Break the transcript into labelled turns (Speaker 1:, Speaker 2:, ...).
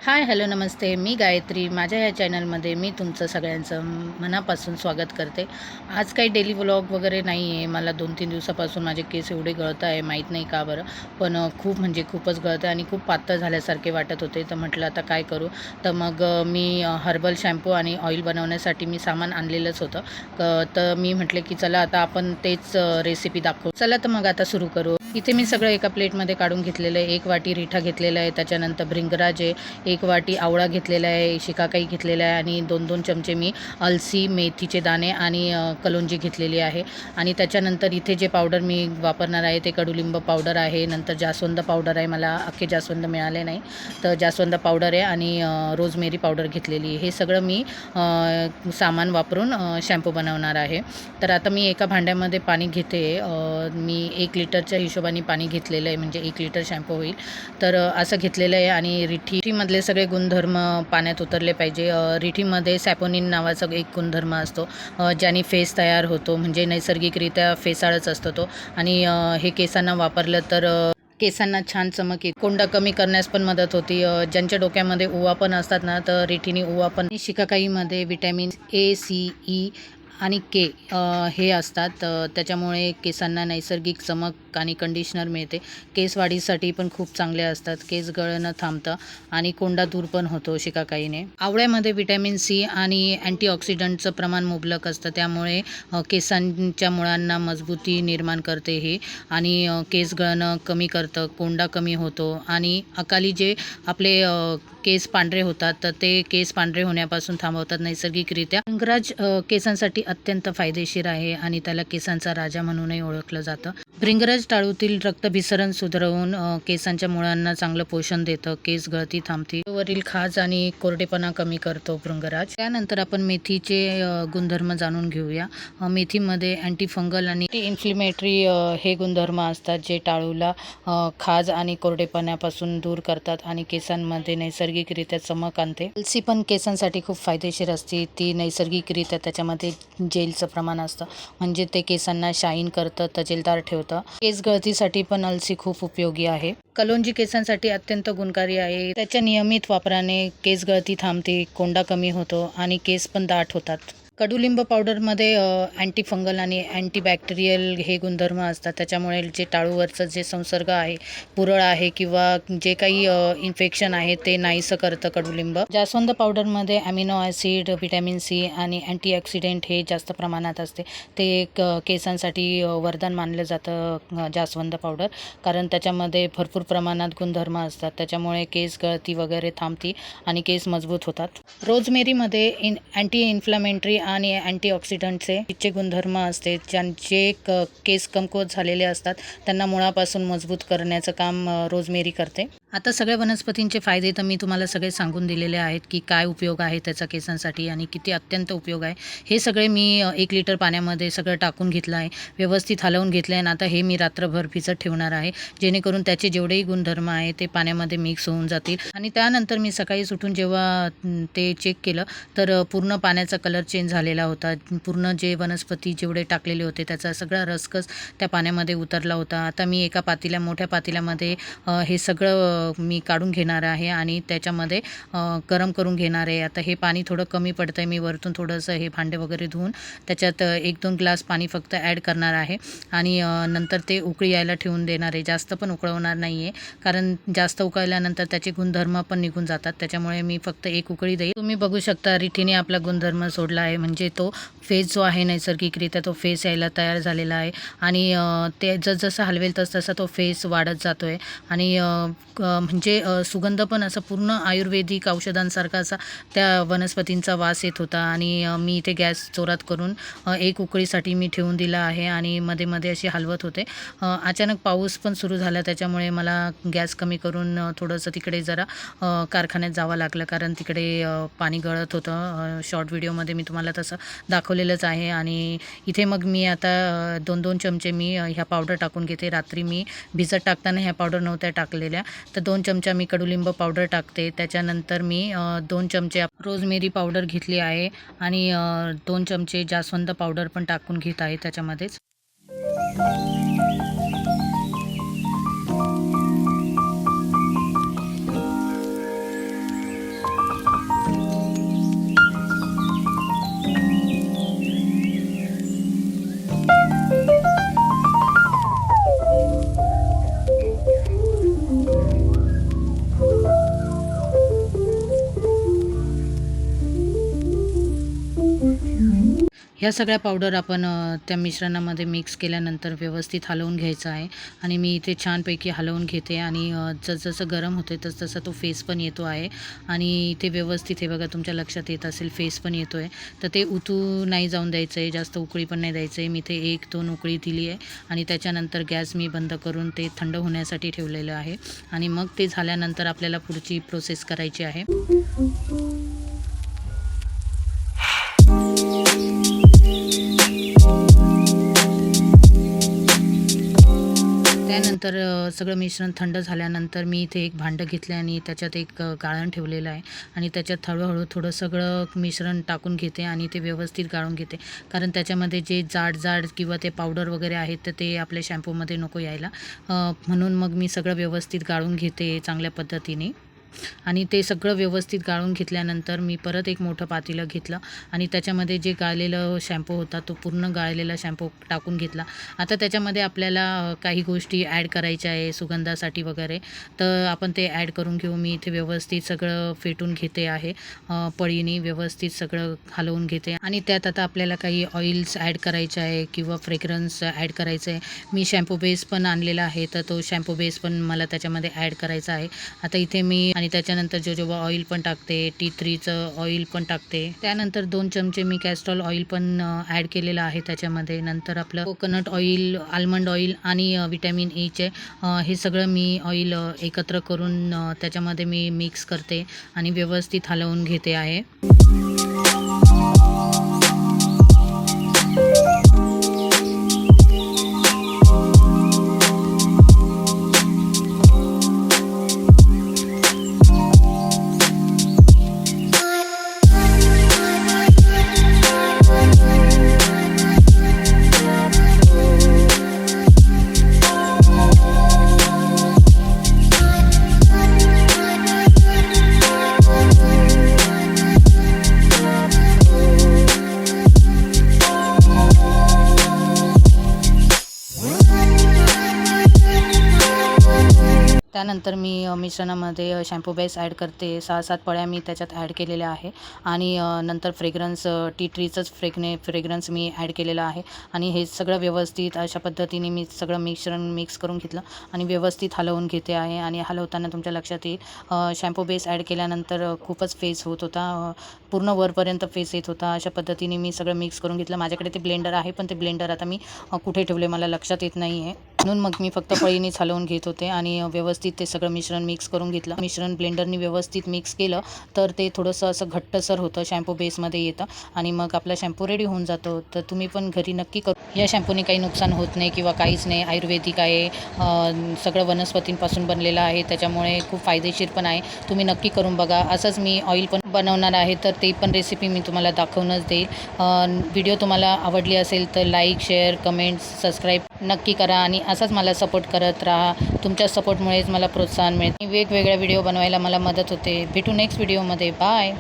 Speaker 1: हाय, hello, नमस्ते. मी गायत्री. माझ्या या चॅनलमध्ये मी तुमचं सगळ्यांचं मनापासून स्वागत करते. आज काही डेली व्लॉग वगैरे नाही आहे. मला 2-3 दिवसापासून माझे केस एवढे गळत आहे, माहीत नाही का बरं. पण खूप म्हणजे खूपच गळत आहे आणि खूप पातळ झाल्यासारखे वाटत होते. तर म्हटलं आता काय करू? तर मग मी हर्बल शॅम्पू आणि ऑइल बनवण्यासाठी मी सामान आणलेलंच होतं. तर मी म्हटले की चला आता आपण तेच रेसिपी दाखवू. चला तर मग आता सुरू करू. इथे मी सगळं एका प्लेटमध्ये काढून घेतलेलं आहे. 1 वाटी रिठा घेतलेला आहे, त्याच्यानंतर भृंगराज आहे, 1 वाटी आवळा घेतलेला आहे, शिकाकाई घेतलेला आहे आणि 2-2 चमचे मी अलसी, मेथीचे दाणे आणि कलोंजी घेतलेली आहे. आणि त्याच्यानंतर इथे जे पावडर मी वापरणार आहे ते कडुलिंब पावडर आहे, नंतर जास्वंद पावडर आहे. मला अख्खे जास्वंद मिळाले नाही, तर जास्वंद पावडर आहे आणि रोजमेरी पावडर घेतलेली आहे. हे सगळं मी सामान वापरून शॅम्पू बनवणार आहे. तर आता मी एका भांड्यामध्ये पाणी घेते. मी 1 लिटरच्या हिशोबाने पाणी घेतलेलं आहे, म्हणजे 1 लिटर शॅम्पू होईल. तर असं घेतलेलं आहे आणि रिठीमधले सगळे गुणधर्म पाण्यात उतरले पाहिजे. रिठीमध्ये सॅपोनिन नावाचा एक गुणधर्म असतो, ज्याने फेस तयार होतो, म्हणजे नैसर्गिकरित्या फेसाळच असतो तो. आणि हे केसांना वापरलं तर केसांना छान चमक येते. कोंडा कमी करण्यास पण मदत होती. ज्यांच्या डोक्यामध्ये उवा पण असतात ना, तर रिठीने उवा पण. शिकाकाईमध्ये विटॅमिन ए, सी, ई आणि के हे असतात. त्याच्यामुळे केसांना नैसर्गिक चमक आणि कंडिशनर मिळते. केस वाढीसाठी पण खूप चांगले असतात. केस गळणं थांबतं आणि कोंडा दूर पण होतो शिकाकाईने. आवळ्यामध्ये विटॅमिन सी आणि अँटीऑक्सिडंटचं प्रमाण मुबलक असतं, त्यामुळे केसांच्या मुळांना मजबूती निर्माण करते हे. आणि केस गळणं कमी करतं, कोंडा कमी होतो आणि अकाली जे आपले केस पांढरे होतात, तर ते केस पांढरे होण्यापासून थांबवतात नैसर्गिकरित्या. भृंगराज केसांसाठी अत्यंत फायदेशीर आहे आणि त्याला केसांचा राजा म्हणूनही ओळखलं जातं. भृंगराज टाळूतील रक्तभिसरण सुधारवून केसांच्या मुळांना चांगलं पोषण देतं, केस गळती थांबते, वरील खाज आणि कोरडेपणा कमी करतो भृंगराज. त्यानंतर आपण मेथीचे गुणधर्म जाणून घेऊया. मेथीमध्ये अँटीफंगल आणि इन्फ्लेमेटरी हे गुणधर्म असतात, जे टाळूला खाज आणि कोरडेपणापासून दूर करतात आणि केसांमध्ये नैसर्गिकरित्या चमक आणते. अलसी पण केसांसाठी खूप फायदेशीर असते. ती नैसर्गिकरित्या त्याच्यामध्ये जेलचं प्रमाण असतं, म्हणजे ते केसांना शाईन करतं, तजेलदार ठेवतं. केस गळतीसाठी पण अलसी खूप उपयोगी आहे. कलोंजी केसांसाठी अत्यंत गुणकारी आहे. त्याच्या नियमित वापराने केस गळती थांबते, कोंडा कमी होतो आणि केस पण दाट होतात. कडुलिंब पावडरमध्ये अँटीफंगल आणि अँटीबॅक्टेरियल हे गुणधर्म असतात, त्याच्यामुळे जे टाळूवरचं जे संसर्ग आहे, पुरळ आहे किंवा जे काही इन्फेक्शन आहे ते नाहीसं करतं कडुलिंब. जास्वंद पावडरमध्ये अमिनो ॲसिड, व्हिटॅमिन सी आणि अँटीऑक्सिडंट हे जास्त प्रमाणात असते. ते केसांसाठी वरदान मानलं जातं जास्वंद पावडर, कारण त्याच्यामध्ये भरपूर प्रमाणात गुणधर्म असतात, त्याच्यामुळे केस गळती वगैरे थांबती आणि केस मजबूत होतात. रोजमेरीमध्ये अँटी इन्फ्लामेटरी आणि अँटीऑक्सिडंटचे गुणधर्म असते, ज्यांचे केस कमकुवत झालेले असतात त्यांना मुळापासून मजबूत करण्याचं काम रोजमेरी करते. आता सगळ्या वनस्पतींचे फायदे तर मी तुम्हाला सगळे सांगून दिलेले आहेत, की काय उपयोग आहे त्याचा केसांसाठी आणि किती अत्यंत उपयोग आहे. हे सगळे मी 1 लिटर पाण्यामध्ये सगळं टाकून घेतलं आहे, व्यवस्थित हलवून घेतलं आहे आणि आता हे मी रात्रभर भिजत ठेवणार आहे, जेणेकरून त्याचे जेवढेही गुणधर्म आहे ते पाण्यामध्ये मिक्स होऊन जातील. आणि त्यानंतर मी सकाळी उठून जेव्हा ते चेक केलं, तर पूर्ण पाण्याचा कलर चेंज झालेला होता. पूर्ण जे वनस्पती जेवढे टाकलेले होते त्याचा सगळा रसकस त्या पाण्यामध्ये उतरला होता. आता मी एका मोठ्या पातेल्यामध्ये हे सगळं मी काढून घेणार आहे आणि त्याच्यामध्ये गरम करून घेणार आहे. आता हे पाणी थोडं कमी पडतं आहे, मी वरतून थोडंसं हे भांडे वगैरे धुवून त्याच्यात 1-2 ग्लास पाणी फक्त ॲड करणार आहे आणि नंतर ते उकळी यायला ठेवून देणार आहे. जास्त पण उकळवणार नाही आहे, कारण जास्त उकळल्यानंतर त्याचे गुणधर्म पण निघून जातात, त्याच्यामुळे मी फक्त 1 उकळी देईल. तुम्ही बघू शकता रिठीने आपला गुणधर्म सोडला आहे, म्हणजे तो फेस जो आहे नैसर्गिकरित्या तो फेस यायला तयार झालेला आहे आणि ते जसं हलवेल तसं तो फेस वाढत जातो आहे आणि म्हणजे सुगंध पण असं पूर्ण आयुर्वेदिक औषधांसारखा असा त्या वनस्पतींचा वास येत होता. आणि मी इथे गॅस जोरात करून 1 उकळीसाठी मी ठेवून दिला आहे आणि मध्ये मध्ये अशी हलवत होते. अचानक पाऊस पण सुरू झाला, त्याच्यामुळे मला गॅस कमी करून थोडंसं तिकडे जरा कारखान्यात जावं लागलं, कारण तिकडे पाणी गळत होतं. शॉर्ट व्हिडिओमध्ये मी तुम्हाला तसं दाखवलेलंच आहे. आणि इथे मग मी आता 2-2 चमचे मी ह्या पावडर टाकून घेते. रात्री मी भिजत टाकताना ह्या पावडर नव्हत्या टाकलेल्या, तर 2 चमचा मी कडुलिंब पावडर टाकते. त्याच्यानंतर मी 2 चमचे रोजमेरी पावडर घेतली आहे आणि 2 चमचे जास्वंद पावडर पण टाकून घेत आहे त्याच्यामध्येच. ह्या सगळ्या पावडर आपण त्या मिश्रणामध्ये मिक्स केल्यानंतर व्यवस्थित हलवून घ्यायचं आहे आणि मी इथे छानपैकी हलवून घेते आणि जसजसं गरम होते तसतसा तो फेस पण येतो आहे आणि इथे व्यवस्थित हे बघा तुमच्या लक्षात येत असेल फेस पण येतो आहे. तर ते उतू नाही जाऊन द्यायचं आहे, जास्त उकळी पण नाही द्यायचं आहे. मी इथे 1-2 उकळी दिली आहे आणि त्याच्यानंतर गॅस मी बंद करून ते थंड होण्यासाठी ठेवलेलं आहे आणि मग ते झाल्यानंतर आपल्याला पुढची प्रोसेस करायची आहे. त्यानंतर सगळं मिश्रण थंड झाल्यानंतर मी इथे एक भांडं घेतलं आणि त्याच्यात एक गाळण ठेवलेलं आहे आणि त्याच्यात हळूहळू थोडं सगळं मिश्रण टाकून घेते आणि ते व्यवस्थित गाळून घेते. कारण त्याच्यामध्ये जे जाड किंवा ते पावडर वगैरे आहेत तर ते आपल्या शॅम्पूमध्ये नको यायला. म्हणून मग मी सगळं व्यवस्थित गाळून घेते चांगल्या पद्धतीने आणि ते सगळं व्यवस्थित गाळून घेतल्यानंतर मी परत एक मोठं पातेलं घेतलं आणि त्याच्यामध्ये जे गाळलेलं शॅम्पू होता तो पूर्ण गाळलेला शॅम्पू टाकून घेतला. आता त्याच्यामध्ये आपल्याला काही गोष्टी ॲड करायच्या आहे सुगंधासाठी वगैरे, तर आपण ते ॲड करून घेऊ. मी इथे व्यवस्थित सगळं फेटून घेते आहे, पळीने व्यवस्थित सगळं हलवून घेते आणि त्यात आता आपल्याला काही ऑइल्स ॲड करायचे आहे किंवा फ्रेग्रन्स ॲड करायचं आहे. मी शॅम्पू बेस पण आणलेला आहे, तर तो शॅम्पू बेस पण मला त्याच्यामध्ये ॲड करायचा आहे. आता इथे मी आणि त्याच्यानंतर जोजोबा ऑइल पण टाकते, टी 3चं ऑइल पण टाकते. त्यानंतर 2 चमचे मी कॅस्ट्रॉल ऑइल पण ॲड केलेलं आहे त्याच्यामध्ये. नंतर आपलं कोकोनट ऑइल, आल्मंड ऑइल आणि व्हिटॅमिन ईचे हे सगळं मी ऑइल एकत्र करून त्याच्यामध्ये मी मिक्स करते आणि व्यवस्थित हलवून घेते आहे. त्यानंतर मी मिश्रणामध्ये शॅम्पू बेस ॲड करते. 6-7 पळ्या मी त्याच्यात ॲड केलेल्या आहे आणि नंतर फ्रेग्रन्स टी ट्रीचंच फ्रेग्रन्स मी ॲड केलेलं आहे आणि हे सगळं व्यवस्थित अशा पद्धतीने मी सगळं मिश्रण मिक्स करून घेतलं आणि व्यवस्थित हलवून घेते आहे. आणि हलवताना तुमच्या लक्षात येईल शॅम्पू बेस ॲड केल्यानंतर खूपच फेस होत होता, पूर्ण वरपर्यंत फेस येत होता. अशा पद्धतीने मी सगळं मिक्स करून घेतलं. माझ्याकडे ते ब्लेंडर आहे, पण ते ब्लेंडर आता मी कुठे ठेवले मला लक्षात येत नाही आहे, म्हणून मग मी फक्त पळीनेच हलवून घेत होते आणि व्यवस्थित ते सगळं मिश्रण मिक्स करून घेतलं. मिश्रण ब्लेंडरनी व्यवस्थित मिक्स केलं तर ते थोडंसं असं घट्टसर होतं, शॅम्पू बेसमध्ये येतं आणि मग आपला शॅम्पू रेडी होऊन जातो. तर तुम्ही पण घरी नक्की करू. या शॅम्पूने काही नुकसान होत नाही किंवा काहीच नाही. आयुर्वेदिक आहे, सगळं वनस्पतींपासून बनलेलं आहे, त्याच्यामुळे खूप फायदेशीर पण आहे. तुम्ही नक्की करून बघा. असंच मी ऑइल पण बनवणार आहे, तर ते पण रेसिपी मी तुम्हाला दाखवूनच देईल. व्हिडिओ तुम्हाला आवडली असेल तर लाईक, शेअर, कमेंट्स, सबस्क्राईब नक्की करा आणि असाच मला सपोर्ट करत राहा. तुमच्या सपोर्टमुळेच मला प्रोत्साहन मिळते. वेगवेगळ्या व्हिडिओ बनवायला मला मदत होते. भेटू नेक्स्ट व्हिडिओमध्ये. बाय.